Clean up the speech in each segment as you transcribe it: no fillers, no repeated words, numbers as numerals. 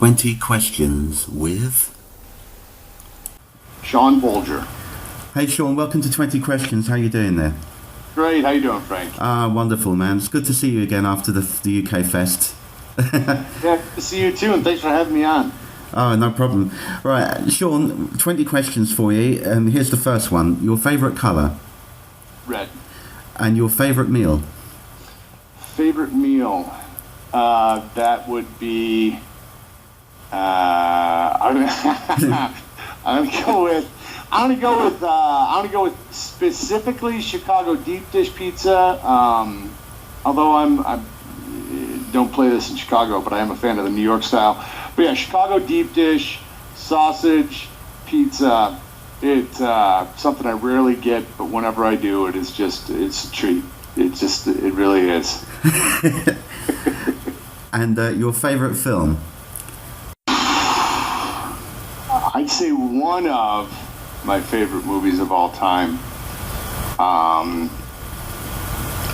20 questions with... Sean Bolger. Hey Sean, welcome to 20 questions. How you doing there? Great, how you doing, Frank? Wonderful, man. It's good to see you again after the UK Fest. Yeah, good to see you too, and thanks for having me on. Oh, no problem. Right, Sean, 20 questions for you. Here's the first one. Your favourite colour? Red. And your favourite meal? Favorite meal? That would be... I'm gonna go with specifically Chicago deep dish pizza. Although I don't play this in Chicago, but I am a fan of the New York style. But yeah, Chicago deep dish sausage pizza. It's something I rarely get, but whenever I do, it's a treat. It really is. And your favorite film? I'd say one of my favorite movies of all time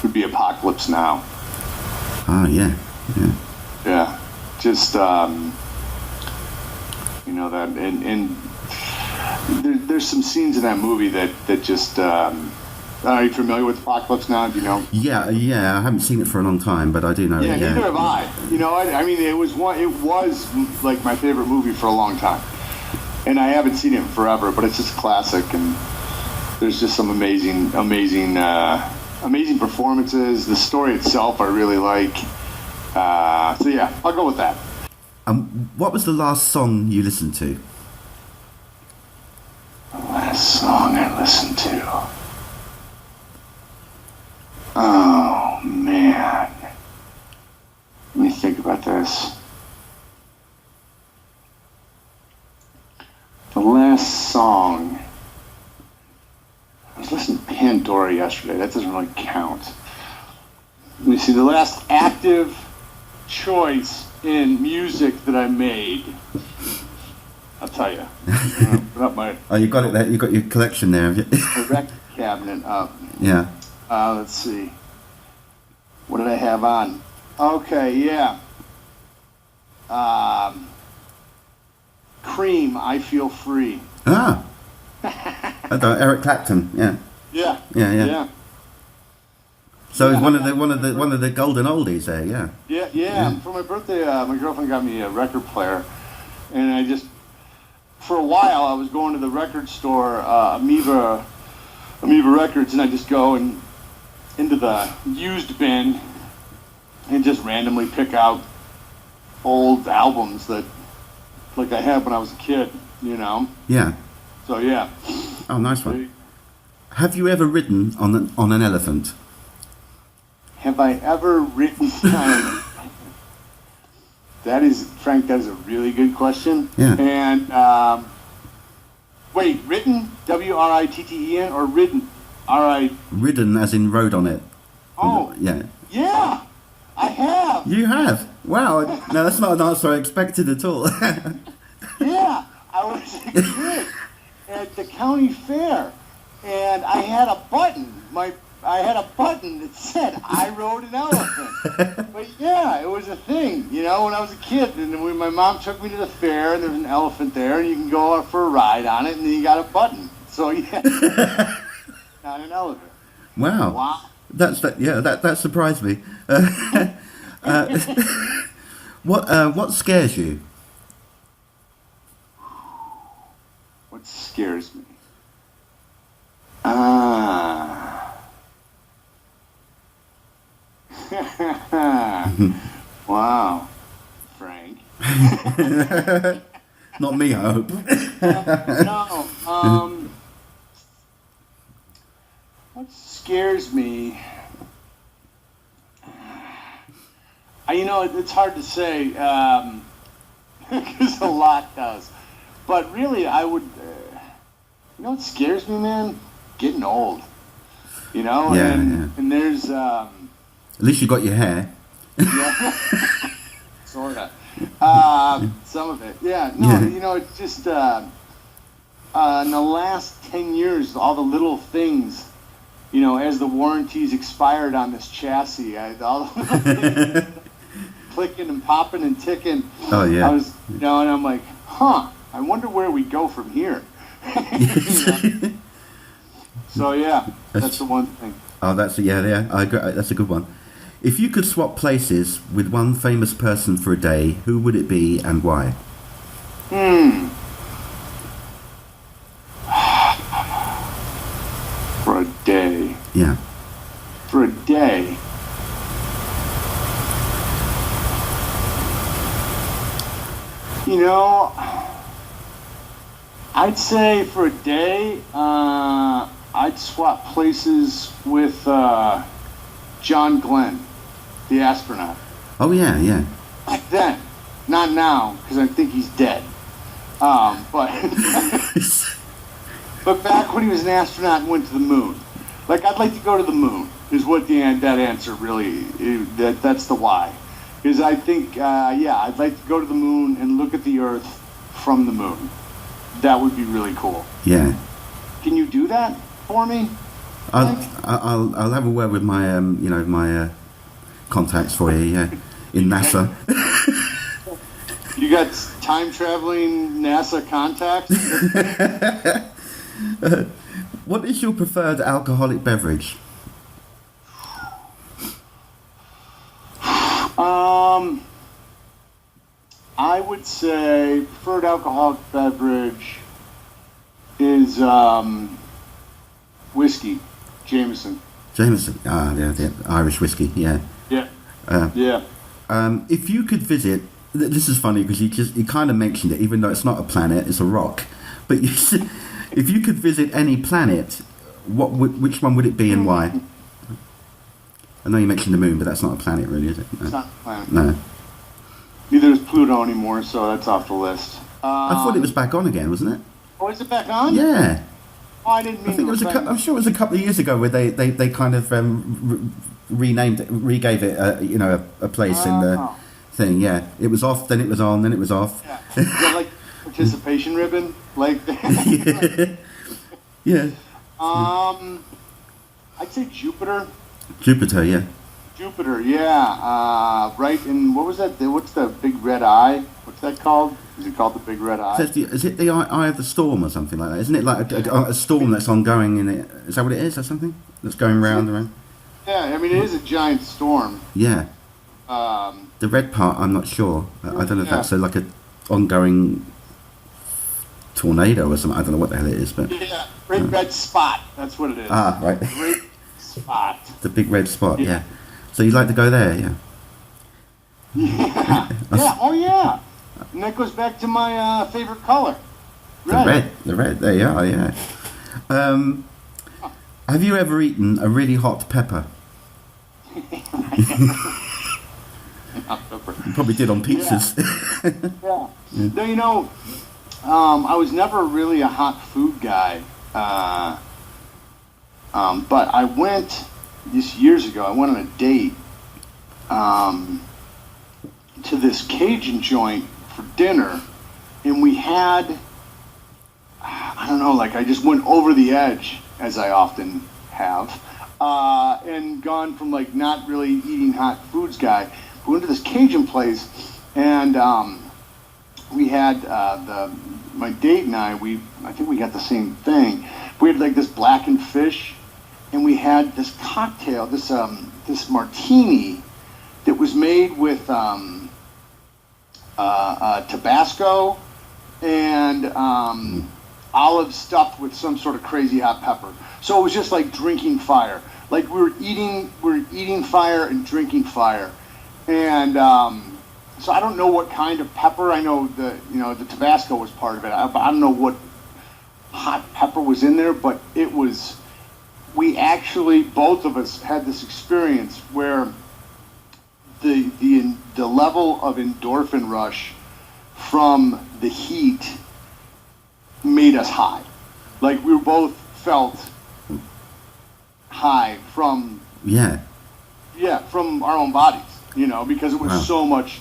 would be Apocalypse Now. Oh, yeah. Yeah. Just, that, and there's some scenes in that movie that just, are you familiar with Apocalypse Now? Do you know? Yeah, I haven't seen it for a long time, but I do know it. Yeah, neither have I. I mean, it was like my favorite movie for a long time. And I haven't seen it in forever, but it's just a classic, and there's just some amazing performances. The story itself I really like. So yeah, I'll go with that. What was the last song you listened to? The last song I listened to? Oh, man. Let me think about this. The last song, I was listening to Pandora yesterday. That doesn't really count. Let me see. The last active choice in music that I made. I'll tell you. Oh, you got it there. You got your collection there, have you? The record cabinet up. Yeah. Let's see. What did I have on? Okay, yeah. Cream, I Feel Free. Ah. Eric Clapton. Yeah. Yeah. So it's one of the golden oldies there. Yeah. Yeah. For my birthday, my girlfriend got me a record player, and for a while, I was going to the record store, Amoeba Records, and I just go into the used bin and just randomly pick out old albums that, like I had when I was a kid, Yeah. So yeah. Oh, nice one. Have you ever ridden on an elephant? Have I ever ridden on an elephant? Frank, that is a really good question. Yeah. And wait, written? W-R-I-T-T-E-N or ridden? R-I... Ridden as in rode on it. Oh. Yeah. Yeah. I have. You have? Wow. No, that's not an answer I expected at all. Yeah. I was a kid at the county fair, and I had a button. I had a button that said, I rode an elephant. But yeah, it was a thing, when I was a kid. And when my mom took me to the fair, and there was an elephant there, and you can go out for a ride on it, and then you got a button. So yeah, on an elephant. Wow. That surprised me. What scares you? What scares me? Wow, Frank. Not me, I hope. No. What scares me? It's hard to say, because a lot does. But really, I would. What scares me, man? Getting old. And there's. At least you got your hair. Yeah. Sorta. Some of it. Yeah. No. Yeah. It's just. In the last 10 years, all the little things. As the warranties expired on this chassis, all the clicking and popping and ticking. Oh yeah. I was, and I'm like, huh, I wonder where we go from here. So yeah, that's the one thing. Oh, yeah. I agree. That's a good one. If you could swap places with one famous person for a day, who would it be and why? For a day. Yeah. For a day. I'd say for a day, I'd swap places with John Glenn, the astronaut. Oh yeah, yeah. Back then, not now, because I think he's dead. But but back when he was an astronaut and went to the moon, like I'd like to go to the moon. Is what that answer really? That's the why. Because I think, I'd like to go to the moon and look at the Earth from the moon. That would be really cool. Yeah. Can you do that for me? I'll have a word with my my contacts for you. Yeah, in NASA. You got time traveling NASA contacts? What is your preferred alcoholic beverage? I would say preferred alcoholic beverage is whiskey, Jameson. Jameson, the Irish whiskey, yeah. Yeah. If you could visit, this is funny because you kind of mentioned it, even though it's not a planet, it's a rock. But if you could visit any planet, which one would it be and why? I know you mentioned the moon, but that's not a planet, really, is it? No. It's not a planet. No. Neither is Pluto anymore, so that's off the list. I thought it was back on again, wasn't it? Oh, is it back on? Yeah. Oh, I didn't mean. I think it was I'm sure it was a couple of years ago where they kind of renamed it, regave it, a place in the thing. Yeah, it was off, then it was on, then it was off. Yeah. Is that like participation ribbon, like? Yeah. I'd say Jupiter. Jupiter, yeah. Jupiter, yeah. Right in, what was that? What's the big red eye? What's that called? Is it called the big red eye? Is it the eye of the storm or something like that? Isn't it like a storm that's ongoing in it? Is that what it is or something? That's going round and round? Yeah, I mean, it is a giant storm. Yeah. The red part, I'm not sure. I don't know if that's like a ongoing tornado or something. I don't know what the hell it is, but... Yeah, red spot. That's what it is. Ah, right. Red spot. The big red spot, yeah. So you'd like to go there, yeah? Yeah, oh yeah. And that goes back to my favorite color. Red. The red, there you are, yeah. Have you ever eaten a really hot pepper? You probably did on pizzas. Yeah. No, I was never really a hot food guy. But I went, this years ago, I went on a date to this Cajun joint for dinner, and we had, I don't know, like I just went over the edge, as I often have, and gone from like not really eating hot foods guy. We went to this Cajun place, and we had my date and I think we got the same thing. We had like this blackened fish, and we had this cocktail, this martini that was made with Tabasco and olives stuffed with some sort of crazy hot pepper. So it was just like drinking fire. Like we were eating fire and drinking fire. And so I don't know what kind of pepper. I know the Tabasco was part of it. I don't know what hot pepper was in there, but it was. We actually, both of us, had this experience where the level of endorphin rush from the heat made us high. Like we both felt high from from our own bodies, because it was so much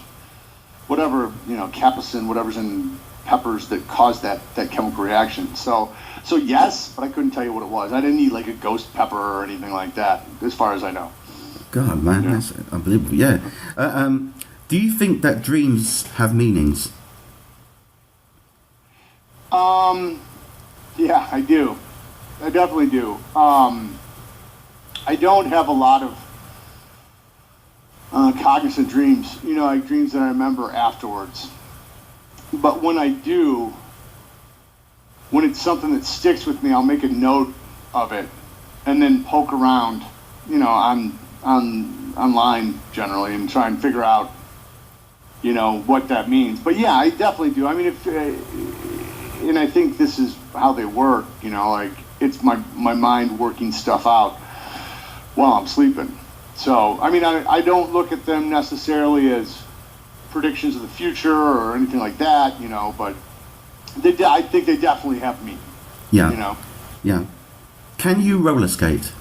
whatever, capsaicin, whatever's in peppers that caused that chemical reaction. So yes, but I couldn't tell you what it was. I didn't eat like a ghost pepper or anything like that, as far as I know. God, man, that's unbelievable. Yeah. Do you think that dreams have meanings? Yeah, I do. I definitely do. I don't have a lot of cognizant dreams, like dreams that I remember afterwards. But when I do, when it's something that sticks with me, I'll make a note of it and then poke around, online generally and try and figure out, what that means. But yeah, I definitely do. I mean, and I think this is how they work, like it's my mind working stuff out while I'm sleeping. So, I mean, I don't look at them necessarily as predictions of the future or anything like that, but I think they definitely have meaning. Yeah. Yeah. Can you roller skate?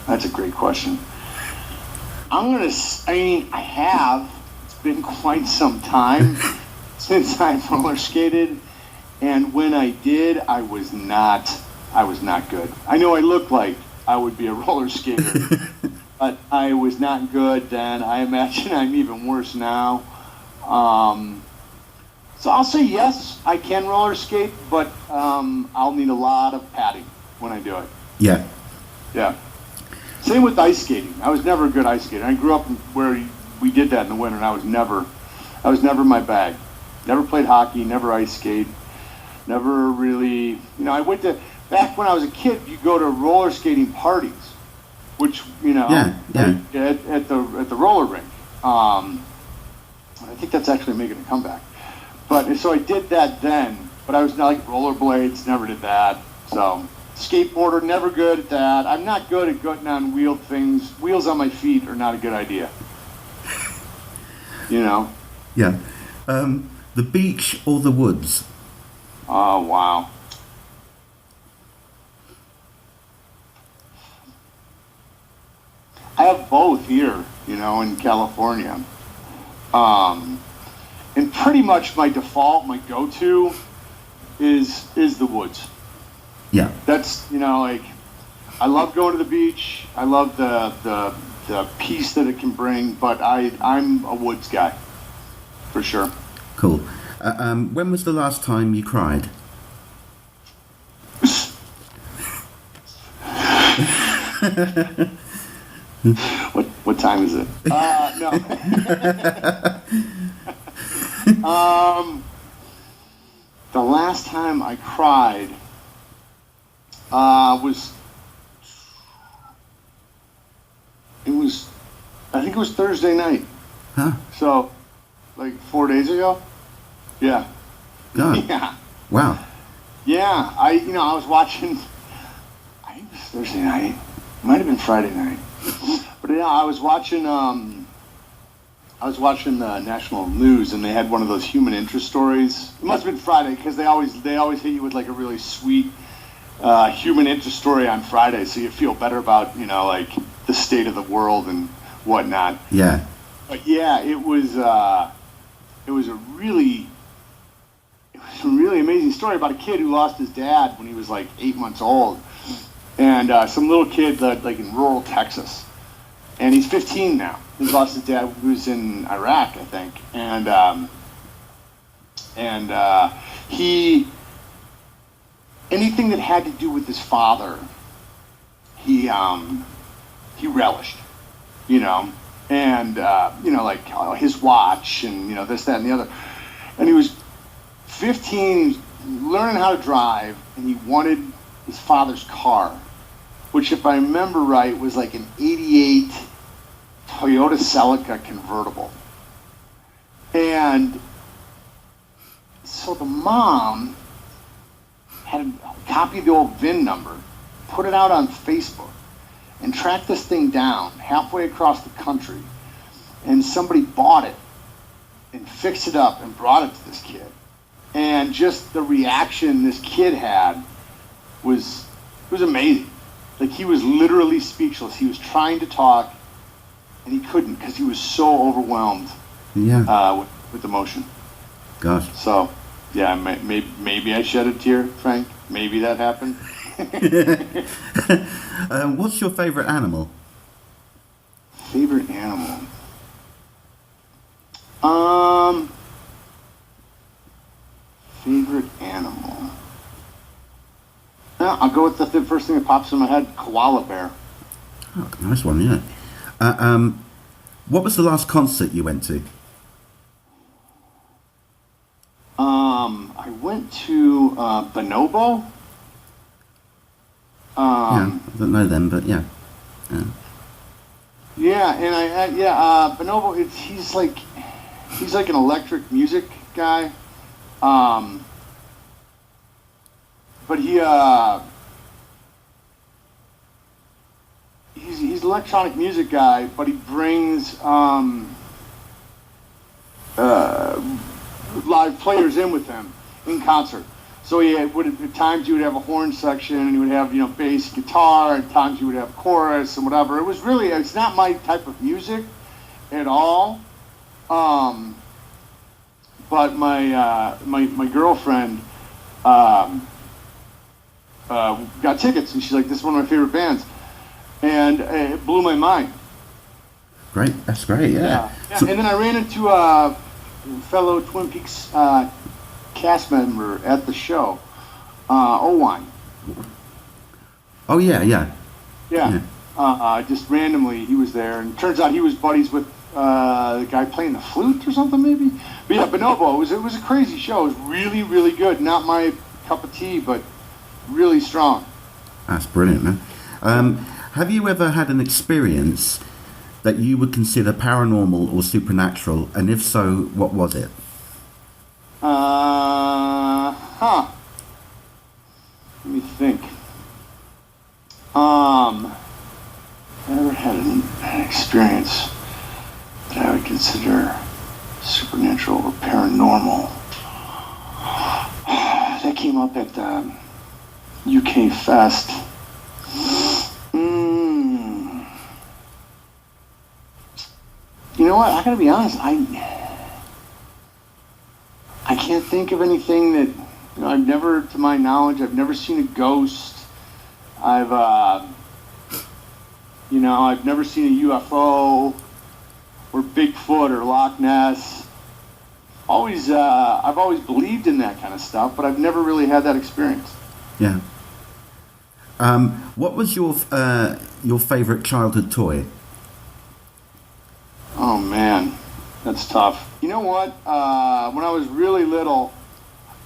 That's a great question. I have. It's been quite some time since I've roller skated, and when I did, I was not good. I know I looked like I would be a roller skater, but I was not good then. I imagine I'm even worse now. So I'll say yes, I can roller skate, but I'll need a lot of padding when I do it. Yeah. Yeah. Same with ice skating. I was never a good ice skater. I grew up where we did that in the winter, and I was never my bag. Never played hockey, never ice skate, never really. I went to back when I was a kid. You go to roller skating parties, which at the roller rink. I think that's actually making a comeback. But so I did that then. But I was not like rollerblades. Never did that. So. Skateboarder, never good at that. I'm not good at getting on wheeled things. Wheels on my feet are not a good idea. Yeah. The beach or the woods? Oh, wow. I have both here, in California. And pretty much my default, my go-to is the woods. Yeah. That's, I love going to the beach. I love the peace that it can bring, but I'm a woods guy, for sure. Cool. When was the last time you cried? What time is it? No. The last time I cried I think it was Thursday night. Huh? So, like 4 days ago? Yeah. God. Yeah. Wow. Yeah, I was watching, I think it was Thursday night. It might have been Friday night. But yeah, I was watching the national news, and they had one of those human interest stories. It must have been Friday, because they always hit you with like a really sweet human interest story on Friday, so you feel better about like the state of the world and whatnot. Yeah. But yeah, it was a really amazing story about a kid who lost his dad when he was like 8 months old, and some little kid like in rural Texas, and he's 15 now. He's lost his dad who was in Iraq, I think, and he. Anything that had to do with his father, he relished, and like his watch and this, that, and the other. And he was 15, he was learning how to drive, and he wanted his father's car, which, if I remember right, was like an '88 Toyota Celica convertible. And so the mom had a copy of the old VIN number, put it out on Facebook, and tracked this thing down halfway across the country. And somebody bought it and fixed it up and brought it to this kid. And just the reaction this kid had was amazing. Like, he was literally speechless. He was trying to talk, and he couldn't because he was so overwhelmed with emotion. Gosh. So, yeah, maybe I shed a tear, Frank. Maybe that happened. What's your favorite animal? Favorite animal? Favorite animal? Yeah, I'll go with the first thing that pops in my head, koala bear. Oh, nice one, yeah. What was the last concert you went to? I went to Bonobo. Yeah, I don't know them, but yeah. Yeah, and Bonobo. He's like an electric music guy. But he's an electronic music guy, but he brings live players in with him in concert. So at times he would have a horn section, and he would have bass guitar. At times he would have chorus and whatever. It's not my type of music at all. But my girlfriend got tickets, and she's like, "This is one of my favorite bands," and it blew my mind. Great, that's great, yeah. So, and then I ran into a fellow Twin Peaks cast member at the show, Owen. Oh yeah. Just randomly he was there, and it turns out he was buddies with the guy playing the flute or something maybe. But yeah, Bonobo, it was a crazy show. It was really, really good. Not my cup of tea, but really strong. That's brilliant, man. Have you ever had an experience that you would consider paranormal or supernatural, and if so, what was it? Let me think. I never had an experience that I would consider supernatural or paranormal. That came up at the UK Fest. You know what? I gotta be honest. I can't think of anything that I've never, to my knowledge, I've never seen a ghost. I've never seen a UFO or Bigfoot or Loch Ness. I've always believed in that kind of stuff, but I've never really had that experience. Yeah. What was your favorite childhood toy? Oh man, that's tough. You know what? When I was really little,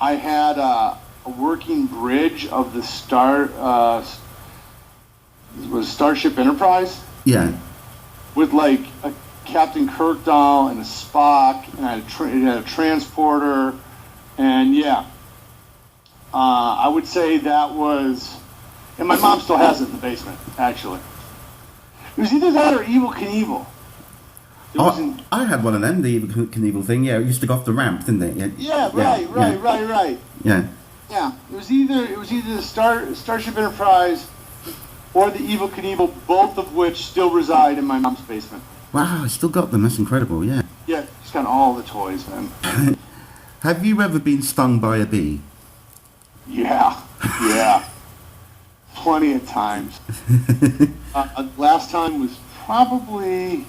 I had a working bridge of the Starship Enterprise. Yeah. With like a Captain Kirk doll and a Spock, and it had a transporter, and I would say that was, and my mom still has it in the basement, actually. It was either that or Evel Knievel. I had one of them, the Evel Knievel thing. Yeah, it used to go off the ramp, didn't it? Yeah, right. Yeah. Yeah, it was either the Starship Enterprise or the Evel Knievel, both of which still reside in my mom's basement. Wow, I still got them. That's incredible. Yeah. Yeah, just got all the toys, man. Have you ever been stung by a bee? Yeah. Plenty of times. Last time was probably.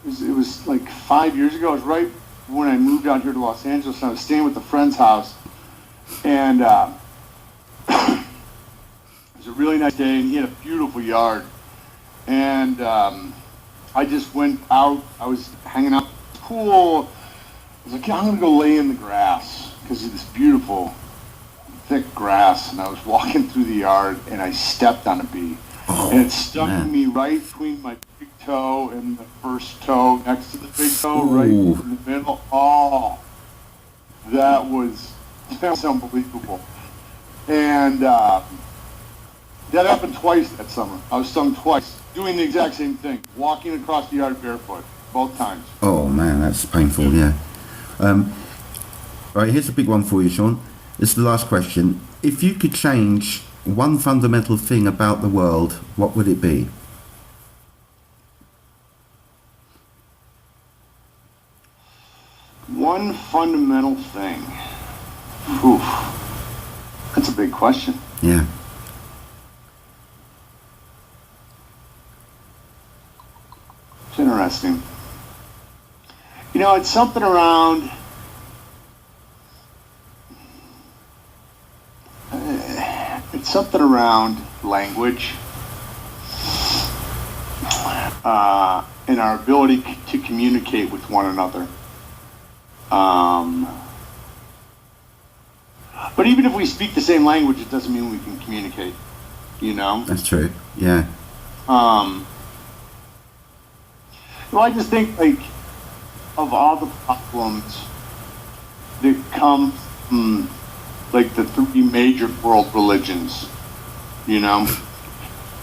It was like 5 years ago. It was right when I moved out here to Los Angeles, and I was staying with a friend's house. And it was a really nice day, and he had a beautiful yard. And I just went out. I was hanging out at the pool. I was like, I'm going to go lay in the grass because of this beautiful, thick grass. And I was walking through the yard, and I stepped on a bee. And it stung me right between my big toe and the first toe next to the big toe, right in the middle. Oh, that was unbelievable. And that happened twice that summer. I was stung twice, doing the exact same thing, walking across the yard barefoot, both times. Oh man, that's painful, yeah. All right, here's a big one for you, Sean. This is the last question. If you could change one fundamental thing about the world, what would it be? One fundamental thing. Oof. That's a big question. Yeah. It's interesting. You know, it's something around. It's something around language and our ability to communicate with one another. But even if we speak the same language, it doesn't mean we can communicate. You know? That's true. Yeah. Well, I just think, like, of all the problems that come from, like, the three major world religions, you know,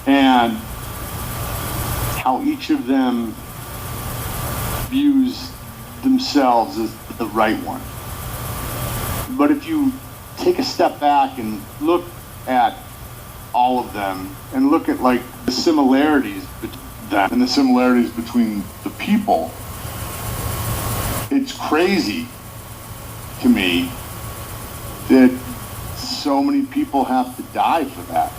and how each of them views themselves as the right one. But if you take a step back and look at all of them and look at, like, the similarities between them and the similarities between the people, it's crazy to me that so many people have to die for that.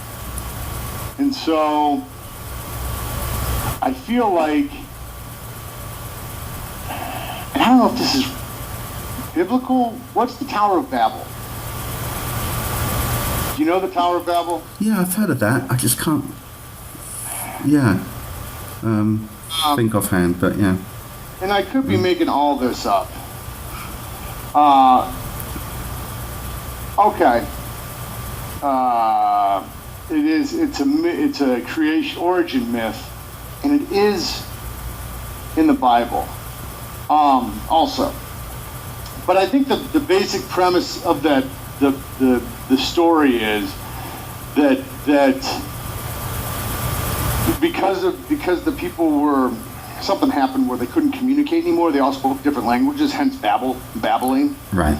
And so I feel like, and I don't know if this is biblical. What's the Tower of Babel? Do you know the Tower of Babel? Yeah, I've heard of that. I just can't. Yeah. Think offhand, but yeah. And I could be making all this up. Okay. It's a creation origin myth, and it is in the Bible. Also. But I think the basic premise of that the story is that because the people were, something happened where they couldn't communicate anymore. They all spoke different languages, hence babbling. Right.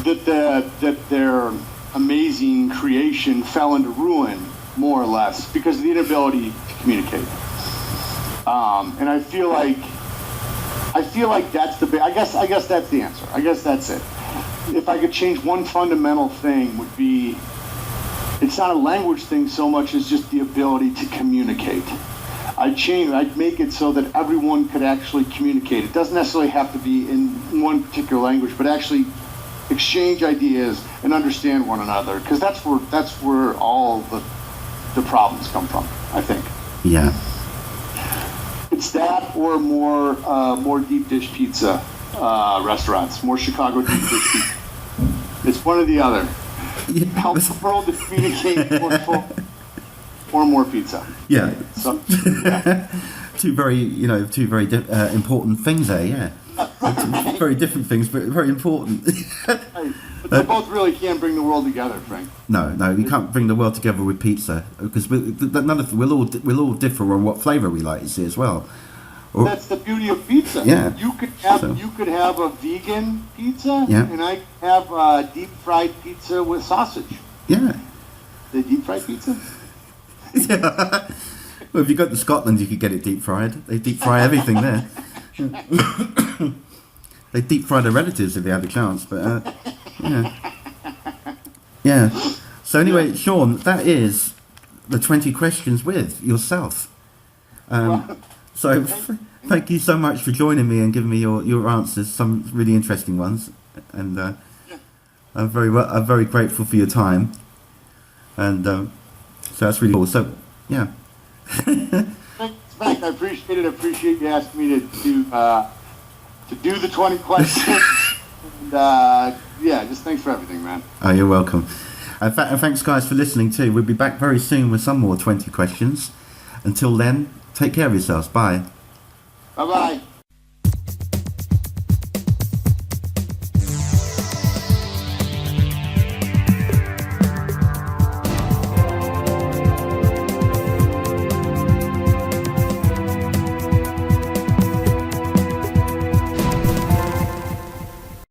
That their amazing creation fell into ruin, more or less, because of the inability to communicate. And I feel like that's I guess that's the answer. I guess that's it. If I could change one fundamental thing, would be, it's not a language thing so much as just the ability to communicate. I'd make it so that everyone could actually communicate. It doesn't necessarily have to be in one particular language, but actually exchange ideas and understand one another, because that's where all the problems come from, I think. Yeah. It's that, or more deep dish pizza restaurants, more Chicago deep dish pizza. It's one or the other. Yeah. Help the world to communicate or more pizza. Yeah. So, yeah. Two very important things there. Yeah. Two very different things, but very important. Right. But they both really can bring the world together, Frank. No, you can't bring the world together with pizza, because we'll all differ on what flavour we like, you see, as well. That's the beauty of pizza. Yeah. You could have a vegan pizza, yeah, and I have a deep fried pizza with sausage. Yeah. The deep fried pizza. Yeah. Well, if you go to Scotland, you could get it deep fried. They deep fry everything there. They deep fry their relatives if they had a chance, but yeah. So anyway, Sean, that is the 20 questions with yourself. So thank you so much for joining me and giving me your answers, some really interesting ones, and I'm very grateful for your time, and so that's really cool. So yeah. Thanks, Frank. I appreciate it. I appreciate you asking me to do the 20 questions. And just thanks for everything, man. Oh, you're welcome. And thanks, guys, for listening too. We'll be back very soon with some more 20 questions. Until then, take care of yourselves. Bye. Bye-bye.